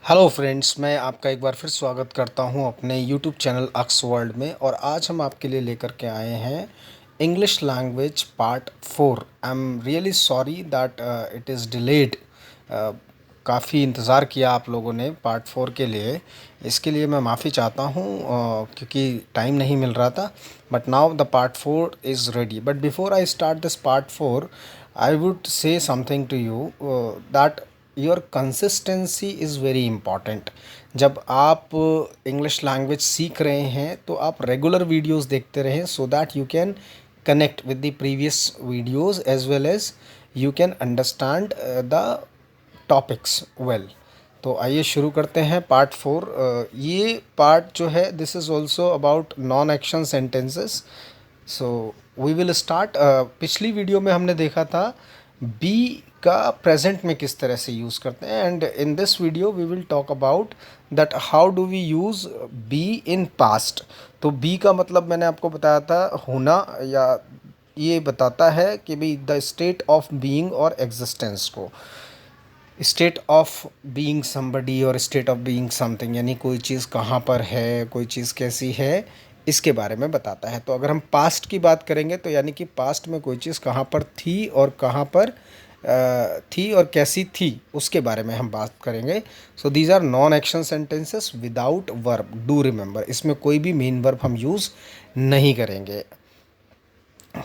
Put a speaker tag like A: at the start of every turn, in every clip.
A: Hello friends, मैं आपका एक बार फिर स्वागत करता हूं अपने यूट्यूब चैनल अक्स वर्ल्ड में। और आज हम आपके लिए लेकर के आए हैं English language part 4। I am really sorry that it is delayed. काफ़ी इंतज़ार किया आप लोगों ने पार्ट 4 के लिए। इसके लिए मैं माफ़ी चाहता हूं क्योंकि टाइम नहीं मिल रहा था। But now the part 4 is ready. But before I start this part 4, I would say something to you that your consistency is very important. जब आप इंग्लिश लैंग्वेज सीख रहे हैं तो आप रेगुलर वीडियोस देखते रहें, so that you can connect with the previous videos as well as you can understand the topics well. तो आइए शुरू करते हैं पार्ट 4। ये पार्ट जो है this is also about non action sentences. So we will start. पिछली video में हमने देखा था बी का प्रेजेंट में किस तरह से यूज़ करते हैं, and in this video we will talk about that how do we use be in past. तो बी का मतलब मैंने आपको बताया था होना, या ये बताता है कि भाई द स्टेट ऑफ बीइंग और एग्जिस्टेंस को। स्टेट ऑफ बीइंग समबडी और स्टेट ऑफ बीइंग समथिंग, यानी कोई चीज़ कहाँ पर है, कोई चीज़ कैसी है, इसके बारे में बताता है। तो अगर हम पास्ट की बात करेंगे तो यानी कि पास्ट में कोई चीज़ कहाँ पर थी और कहाँ पर थी और कैसी थी, उसके बारे में हम बात करेंगे। So these are non action sentences without verb, do remember. इसमें कोई भी मेन वर्ब हम यूज़ नहीं करेंगे।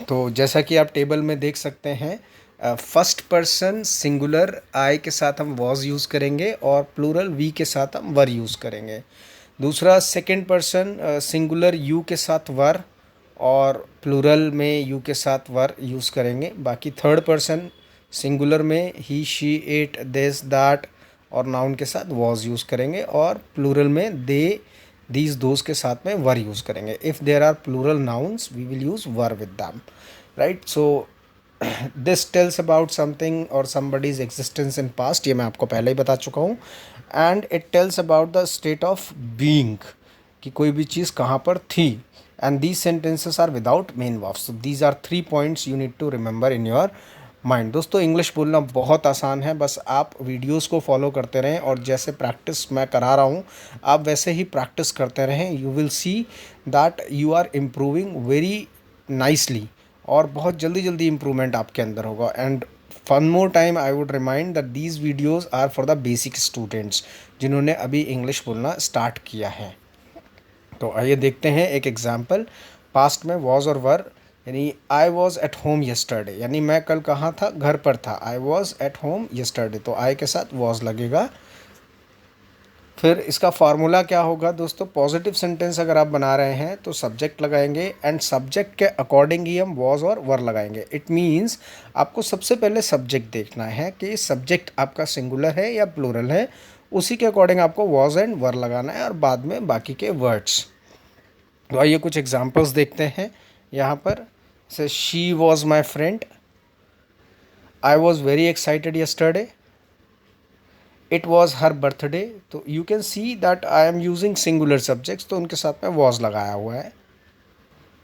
A: तो जैसा कि आप टेबल में देख सकते हैं, फर्स्ट पर्सन सिंगुलर आई के साथ हम वॉज यूज़ करेंगे और प्लूरल वी के साथ हम वर यूज़ करेंगे। दूसरा सेकंड पर्सन सिंगुलर यू के साथ वर और प्लूरल में यू के साथ वर यूज़ करेंगे। बाकी थर्ड पर्सन सिंगुलर में ही शी इट दिस दैट और नाउन के साथ वॉज यूज़ करेंगे, और प्लूरल में दे दीज दोज के साथ में वर यूज़ करेंगे। If there are plural nouns we will use were with them, right. So this tells about something और समबडीज एग्जिस्टेंस इन पास्ट, ये मैं आपको पहले ही बता चुका हूँ। And it tells about the state of being, कि कोई भी चीज़ कहाँ पर थी। And these sentences are without main verbs. So these are 3 points you need to remember in your mind. दोस्तों, इंग्लिश बोलना बहुत आसान है, बस आप वीडियोस को फॉलो करते रहें और जैसे प्रैक्टिस मैं करा रहा हूँ आप वैसे ही प्रैक्टिस करते रहें। You will see that you are improving very nicely, और बहुत जल्दी जल्दी इम्प्रूवमेंट आपके अंदर होगा। And one more time I would remind that these videos are for the basic students, जिन्होंने अभी इंग्लिश बोलना स्टार्ट किया है। तो आइए देखते हैं एक एग्जाम्पल। पास्ट में वॉज और वर, यानी I was at home yesterday, यानी मैं कल कहाँ था, घर पर था। I was at home yesterday, तो आई के साथ वॉज लगेगा। फिर इसका फार्मूला क्या होगा दोस्तों, पॉजिटिव सेंटेंस अगर आप बना रहे हैं तो सब्जेक्ट लगाएंगे, एंड सब्जेक्ट के अकॉर्डिंग ही हम वॉज और वर लगाएंगे। इट मीन्स आपको सबसे पहले सब्जेक्ट देखना है कि सब्जेक्ट आपका सिंगुलर है या प्लूरल है, उसी के अकॉर्डिंग आपको वॉज एंड वर लगाना है, और बाद में बाकी के वर्ड्स। तो आइए कुछ एग्जांपल्स देखते हैं यहाँ पर। Say she was my friend, I was very excited yesterday, it was her birthday. तो you can see that I am using singular subjects, तो उनके साथ में वॉज लगाया हुआ है।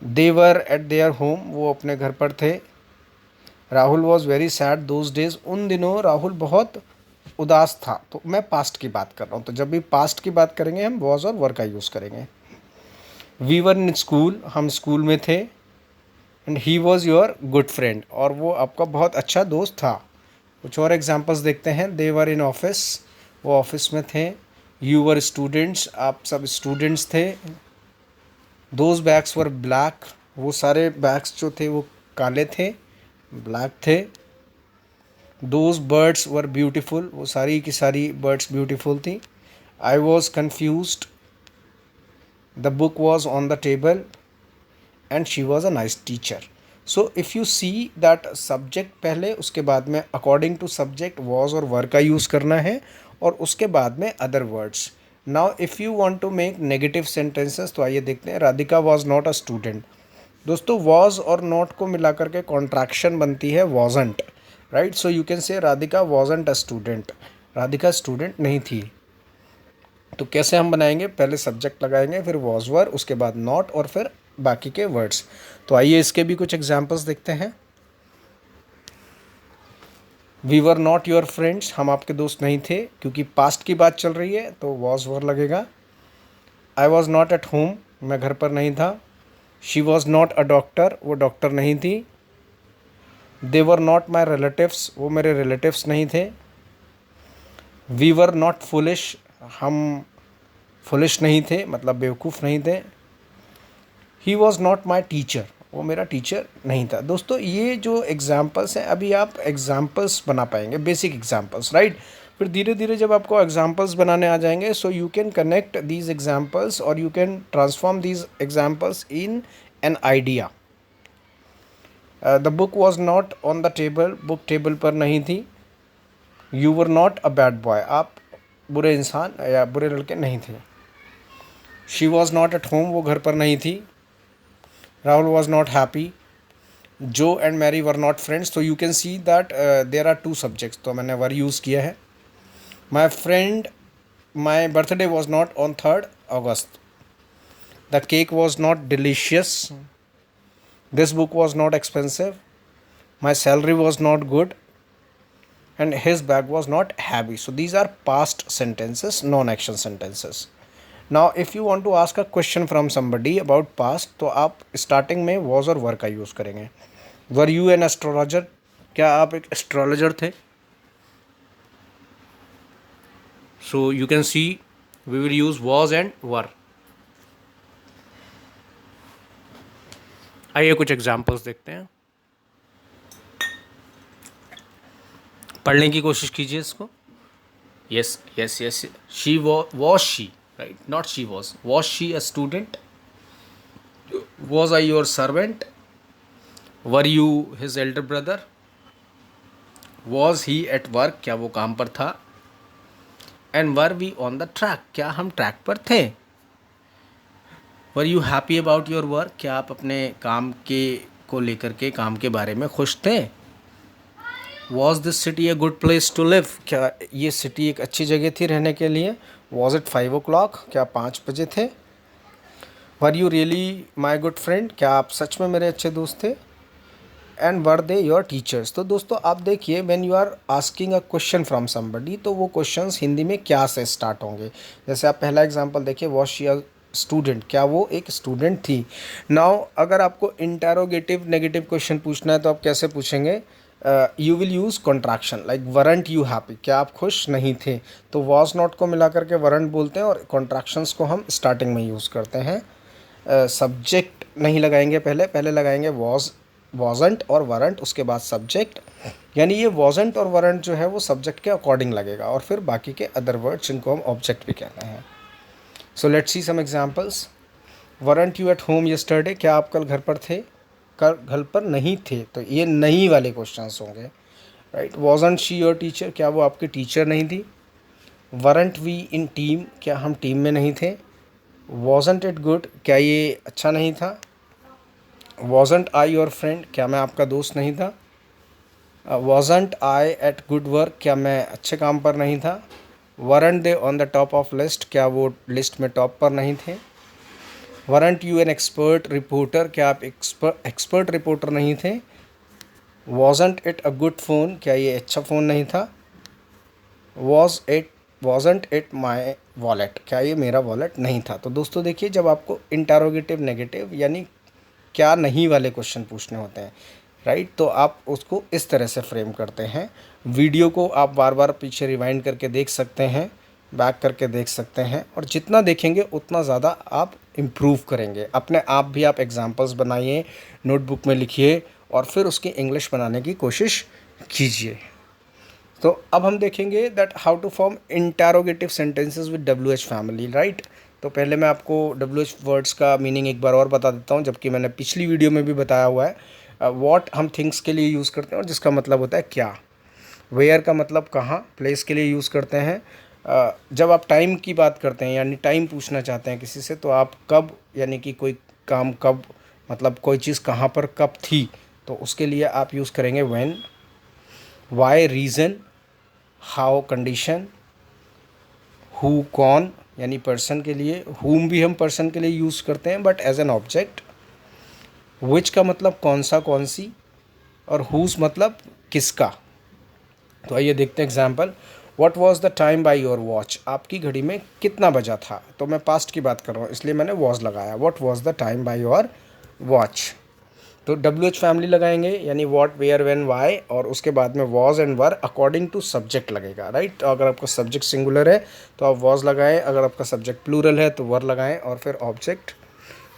A: देवर एट देयर होम, वो अपने घर पर थे। Rahul was very sad those days, उन दिनों राहुल बहुत उदास था। तो मैं पास्ट की बात कर रहा हूँ, तो जब भी पास्ट की बात करेंगे हम वॉज और वर का यूज़ करेंगे। वी वर इन स्कूल, हम स्कूल में थे। And he was your good friend, और वो आपका बहुत अच्छा दोस्त था। कुछ और एग्जांपल्स देखते हैं। दे वर इन ऑफिस, वो ऑफिस में थे। यू वर स्टूडेंट्स, आप सब स्टूडेंट्स थे। दोज बैग्स वर ब्लैक, वो सारे बैग्स जो थे वो काले थे, ब्लैक थे। दोज बर्ड्स वर ब्यूटीफुल, वो सारी की सारी बर्ड्स ब्यूटीफुल थी। I was confused, the book was on the table, and she was a nice teacher. So if you see that subject पहले, उसके बाद में अकॉर्डिंग टू सब्जेक्ट वॉज और वर का यूज़ करना है, और उसके बाद में other words. Now if you want to make negative sentences, तो आइए देखते हैं। Radhika was not a student, दोस्तों वॉज और नॉट को मिलाकर के कॉन्ट्रैक्शन बनती है wasn't, right. So you can say Radhika wasn't a student, Radhika student नहीं थी। तो कैसे हम बनाएंगे, पहले सब्जेक्ट लगाएंगे, फिर वॉज वर, उसके बाद नॉट, और फिर बाकी के वर्ड्स। तो आइए इसके भी कुछ एग्जांपल्स देखते हैं। We were not your friends, हम आपके दोस्त नहीं थे, क्योंकि पास्ट की बात चल रही है तो वॉज वर लगेगा। I was not at home, मैं घर पर नहीं था। She was not a doctor, वो डॉक्टर नहीं थी। दे वर नॉट माई रिलेटिव्स, वो मेरे रिलेटिव्स नहीं थे। वी वर नॉट फुलिश, हम फुलिश नहीं थे, मतलब बेवकूफ़ नहीं थे। He was not my teacher, वो मेरा टीचर नहीं था। दोस्तों ये जो एग्ज़ाम्पल्स हैं, अभी आप एग्ज़ाम्पल्स बना पाएंगे, बेसिक एग्ज़ाम्पल्स, राइट। फिर धीरे धीरे जब आपको एग्ज़ाम्पल्स बनाने आ जाएंगे, so you can connect these examples और you can transform these examples in an idea. The book was not on the table, book table पर नहीं थी। You were not a bad boy, आप बुरे इंसान या बुरे लड़के नहीं थे। She was not at home, वो घर पर नहीं थी। Rahul was not happy. Joe and Mary were not friends. तो you can see that there are two subjects, तो मैंने वर यूज़ किया है। My friend, my birthday was not on 3rd August। The cake was not delicious. This book was not expensive. My salary was not good and his bag was not heavy. So these are past sentences, non-action sentences. Now if you want to ask a question from somebody about past, तो आप starting में was और were का use करेंगे। Were you an astrologer? क्या आप एक astrologer थे? So you can see we will use was and were. आइए कुछ एग्जाम्पल्स देखते हैं, पढ़ने की कोशिश कीजिए इसको। Yes yes yes, she was she, right, not she was she a student? Was I your servant? Were you his elder brother? Was he at work, क्या वो काम पर था? And were we on the track, क्या हम track पर थे? Were you happy about your work, क्या आप अपने काम के को लेकर के, काम के बारे में खुश थे? Was this city a good place to live, क्या ये सिटी एक अच्छी जगह थी रहने के लिए? वॉज इट 5 o'clock, क्या 5 बजे थे? Were you really my good friend, क्या आप सच में मेरे अच्छे दोस्त थे? And were they your teachers. तो दोस्तों आप देखिए, when you are asking a question from somebody, तो वो क्वेश्चंस हिंदी में क्या से स्टार्ट होंगे। जैसे आप पहला एग्जांपल देखिए, वॉज शी अ स्टूडेंट, क्या वो एक स्टूडेंट थी? नाउ अगर आपको इंटेरोगेटिव नेगेटिव क्वेश्चन पूछना है तो आप कैसे पूछेंगे? You will use contraction, like weren't you happy, क्या आप खुश नहीं थे? तो वॉज नॉट को मिला करके वरंट बोलते हैं और कॉन्ट्रैक्शंस को हम स्टार्टिंग में यूज़ करते हैं। सब्जेक्ट नहीं लगाएंगे, पहले पहले लगाएंगे वॉज, वॉजंट और वरंट, उसके बाद सब्जेक्ट। यानी ये वॉजंट और वरंट जो है वो सब्जेक्ट के अकॉर्डिंग लगेगा, और फिर बाकी के अदर वर्ड्स जिनको हम ऑब्जेक्ट भी कहते हैं। So let's see some examples. Weren't you at home yesterday, क्या आप कल घर पर थे? कल घर पर नहीं थे, तो ये नहीं वाले क्वेश्चंस होंगे, right. Wasn't she your teacher, क्या वो आपकी टीचर नहीं थी? वरंट वी इन टीम, क्या हम टीम में नहीं थे? वॉजंट इट गुड, क्या ये अच्छा नहीं था? वॉजंट आई योर फ्रेंड, क्या मैं आपका दोस्त नहीं था? वॉजंट आई एट गुड वर्क, क्या मैं अच्छे काम पर नहीं था? Weren't they on the top of list, क्या वो लिस्ट में टॉप पर नहीं थे? Weren't you an expert reporter, क्या आप एक्सपर्ट रिपोर्टर नहीं थे? Wasn't it a good phone, क्या ये अच्छा फ़ोन नहीं था? वॉजंट इट माई वॉलेट, क्या ये मेरा वॉलेट नहीं था? तो दोस्तों देखिए, जब आपको इंटेरोगेटिव नेगेटिव यानी क्या नहीं वाले क्वेश्चन पूछने होते हैं, राइट, तो आप उसको इस तरह से फ्रेम करते हैं। वीडियो को आप बार बार पीछे रिवाइंड करके देख सकते हैं, बैक करके देख सकते हैं, और जितना देखेंगे उतना ज़्यादा आप इम्प्रूव करेंगे। अपने आप भी आप एग्जांपल्स बनाइए, नोटबुक में लिखिए, और फिर उसकी इंग्लिश बनाने की कोशिश कीजिए। तो अब हम देखेंगे that how to form interrogative sentences with WH family, right. तो पहले मैं आपको WH वर्ड्स का मीनिंग एक बार और बता देता हूँ, जबकि मैंने पिछली वीडियो में भी बताया हुआ है। व्हाट हम थिंग्स के लिए यूज़ करते हैं, और जिसका मतलब होता है क्या। वेयर का मतलब कहाँ, प्लेस के लिए यूज़ करते हैं। जब आप टाइम की बात करते हैं, यानी टाइम पूछना चाहते हैं किसी से, तो आप कब, यानी कि कोई काम कब, मतलब कोई चीज़ कहाँ पर कब थी, तो उसके लिए आप यूज़ करेंगे when. Why reason, how condition, who कौन, यानी पर्सन के लिए। हुम भी हम पर्सन के लिए यूज़ करते हैं बट एज एन ऑब्जेक्ट। विच का मतलब कौन सा, कौन सी, और हुज मतलब किसका। तो आइए देखते हैं example. What was the time by your watch, आपकी घड़ी में कितना बजा था। तो मैं पास्ट की बात कर रहा हूँ इसलिए मैंने वॉज लगाया। What was the time by your watch, तो WH फैमिली लगाएंगे यानी व्हाट वेयर व्हेन वाई, और उसके बाद में was and were according to subject लगेगा, राइट। तो अगर आपका सब्जेक्ट सिंगुलर है तो आप वॉज लगाएं, अगर आपका सब्जेक्ट प्लूरल है तो वर लगाएं और फिर ऑब्जेक्ट।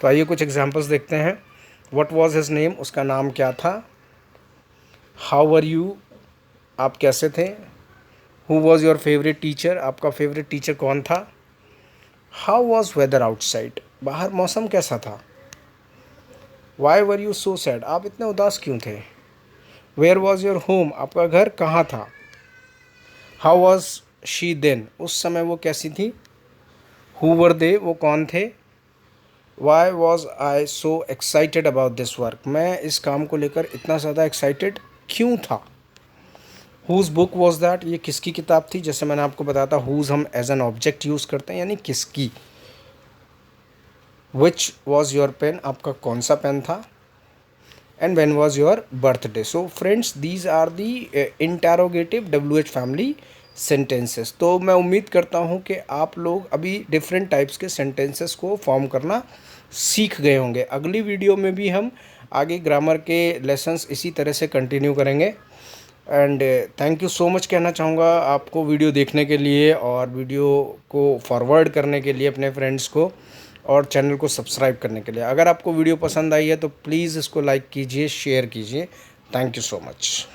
A: तो आइए कुछ एग्जांपल्स देखते हैं। व्हाट वॉज हिज नेम, उसका नाम क्या था। हाउ वर यू, आप कैसे थे। Who was your favourite teacher, आपका फेवरेट टीचर कौन था। हाउ वॉज वेदर आउटसाइड, बाहर मौसम कैसा था। Why were you so sad, आप इतने उदास क्यों थे। वेयर वॉज योर होम, आपका घर कहाँ था। हाउ वॉज शी देन, उस समय वो कैसी थी। हु वर दे, वो कौन थे। Why was I so excited about this work, मैं इस काम को लेकर इतना ज़्यादा एक्साइटेड क्यों था। हुज बुक वॉज दैट, ये किसकी किताब थी। जैसे मैंने आपको बताया था हुज हम एज एन ऑब्जेक्ट यूज़ करते हैं यानी किसकी। विच वॉज योर पेन, आपका कौन सा पेन था। And when was your birthday. So friends, these are the interrogative WH family sentences. तो मैं उम्मीद करता हूँ कि आप लोग अभी डिफरेंट टाइप्स के सेंटेंसेस को फॉर्म करना सीख गए होंगे। अगली वीडियो में भी हम आगे ग्रामर के लेसन्स इसी तरह से कंटिन्यू करेंगे। And thank you so much कहना चाहूँगा आपको वीडियो देखने के लिए और वीडियो को फॉरवर्ड करने के लिए अपने फ्रेंड्स को, और चैनल को सब्सक्राइब करने के लिए। अगर आपको वीडियो पसंद आई है तो प्लीज़ इसको लाइक कीजिए, शेयर कीजिए। Thank you so much.